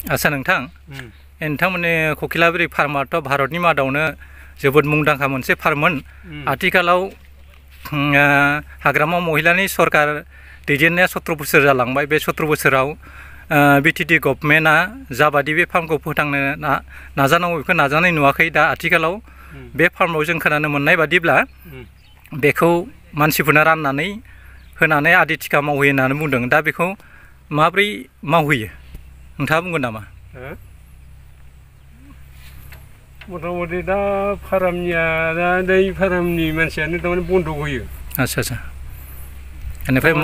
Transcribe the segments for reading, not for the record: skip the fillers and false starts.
आसा नोंथां नोंथांमोननि ककिलाबारि फार्माथ' भारतनि मादावनो जोबोद मुंदांखा मोनसे फार्ममोन आथिखालाव हाग्रामा महिलानि सरकार दैदेननाया 17 बोसोर जालांबाय बे 17 बोसोराव बिटिडि गभर्नमेन्टआ जाबादि बे फार्मखौ फोथांनो नाजानांगौ बेखौ नाजानाय नुवाखै दा आथिखालाव बे फार्माव जों खोनानो मोननाय बादिब्ला बेखौ मानसिफोरनो राननानै होनानै आदि थिखा मावहोयो होननानै बुंदों दा बेखौ माब्रै मावहोयो नोंथाङा बुंगोन नामा मथा-मथि दा फार्मनिया दा फार्मनि मानसियानो तारमाने बन्द होयो आच्छा आच्छा बेनिफ्राय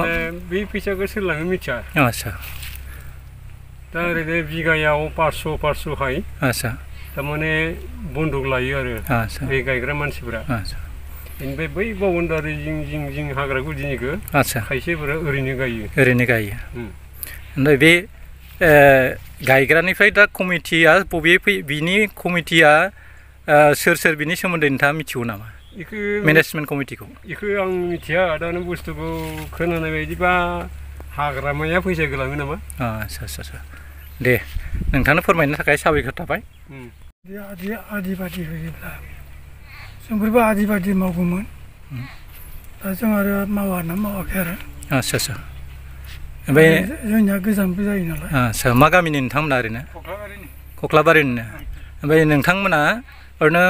बे फैसाखौ सोर लाङो मिथिया आच्छा दा ओरैनो बिगायाव 500 हाय आच्छा तारमाने बन्दक लायो आरो बे गायग्रा मानसिफोरा बेनिफ्राय बै बाउन्डारि जिं हाग्रा गुदिनिखौ आच्छा खायसेफोरा ओरैनो गायो ओमफ्राय बे गायग्रानिफ्राय दा कमिटिया बबे बिनि कमिटिया सोर बिनि सोमोन्दै नोंथाङा मिथिगौ नामा मेनेजमेन्ट कमिटिखौ बेखौ आं मिथिया दानो बुस्थुखौ खोनानाय बायदिबा हाग्रामाया फैसा लाङो नामा आच्छा आच्छा दे नोंथांनो फोरमायनो थाखाय साबायखर थाबाय आदि बादि होयोब्ला जोंफोरबो आदि बादि मावगौमोन दा जों आरो मावाखै आरो आच्छा आच्छा ओमफ्राय जोंनिया गोजानबो जायो नालाय आच्छा मा गामिनि नोंथांमोना ओरैनो कक्लाबारिनिनो ओमफ्राय नोंथांमोना ओरैनो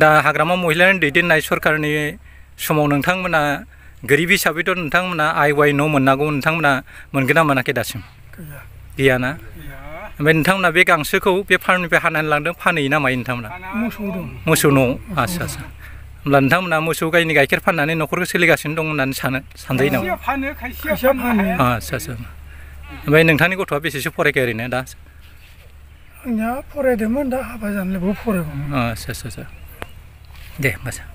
दा हाग्रामा महिलानि दैदेननाय सरकारनि समाव नोंथांमोना गोरिब हिसाबैथ' नोंथांमोना आइ न' मोननांगौ नोंथांमोना मोनगोन ना मोनाखै दासिम गैयाना ओमफ्राय नोंथांमोना बे गांसोखौ बे फार्मनिफ्राय हानानै लांदों फानहैयो ना मायो नोंथांमोना मोसौ न' आच्छा आच्छा होमब्ला नोंथांमोना मोसौ गायनि गाइखेर फाननानै न'खरखौ सोलिगासिनो दं होननानै सानजायो नामा आच्छा आच्छा ओमफ्राय नोंथांनि गथ'आ बेसेसो फरायखो ओरैनो दा आंनिया फरायदोंमोन दा हाबा जानानैबो फरायबावोमोन आच्छा आच्छा दे मोजां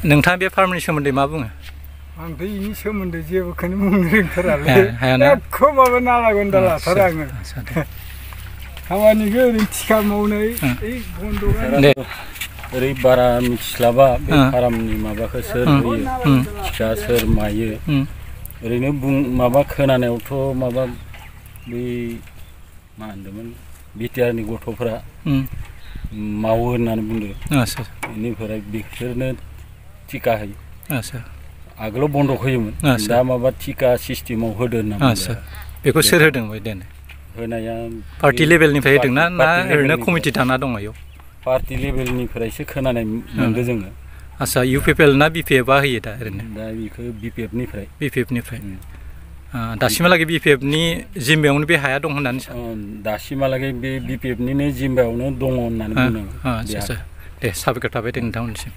नोंथाङा बे फार्मनि सोमोन्दै मा बुङो आं बेनि सोमोन्दै जेबोखौनो बुंनो रोंथारालै एख' माबा नालागोन्दा लाथारो आङो खामानिखौ ओरैनो थिखा मावनाय दे ओरै बारा मिथिस्लाबा बे फार्मनि माबाखौ सोर होयो थिखा सोर मायो ओरैनो माबा खोनानायावथ' माबा बै मा होनदोंमोन बिटिआरनि गथ'फोरा मावो होननानै बुंदों बेनिफ्राय बिसोरनो टिका होयो आगोलाव बन्दक होयोमोन दा माबा टिका सिस्टेमाव होदो होनना बुंदों बेखौ सोर होदों बायदि होनाया पार्टि लेभेलनिफ्राय होदों ना ओरैनो कमिटि दाना दङ बेयाव पार्टि लेभेलनिफ्रायसो खोनानाय मोनदों जोङो आच्छा इउपिपिएल ना बिपिएफआ होयो दा ओरैनो दा बेखौ बिपिएफनिफ्राय दासिमहालागै बिपिएफनि जिम्मायावनो बे हाया दं होननानै दासिमहालागै बे बिपिएफनिनो जिम्मायावनो दङ होननानै बुंदों आच्छा दे साबायखर थाबाय दे नोंथांमोननिसिम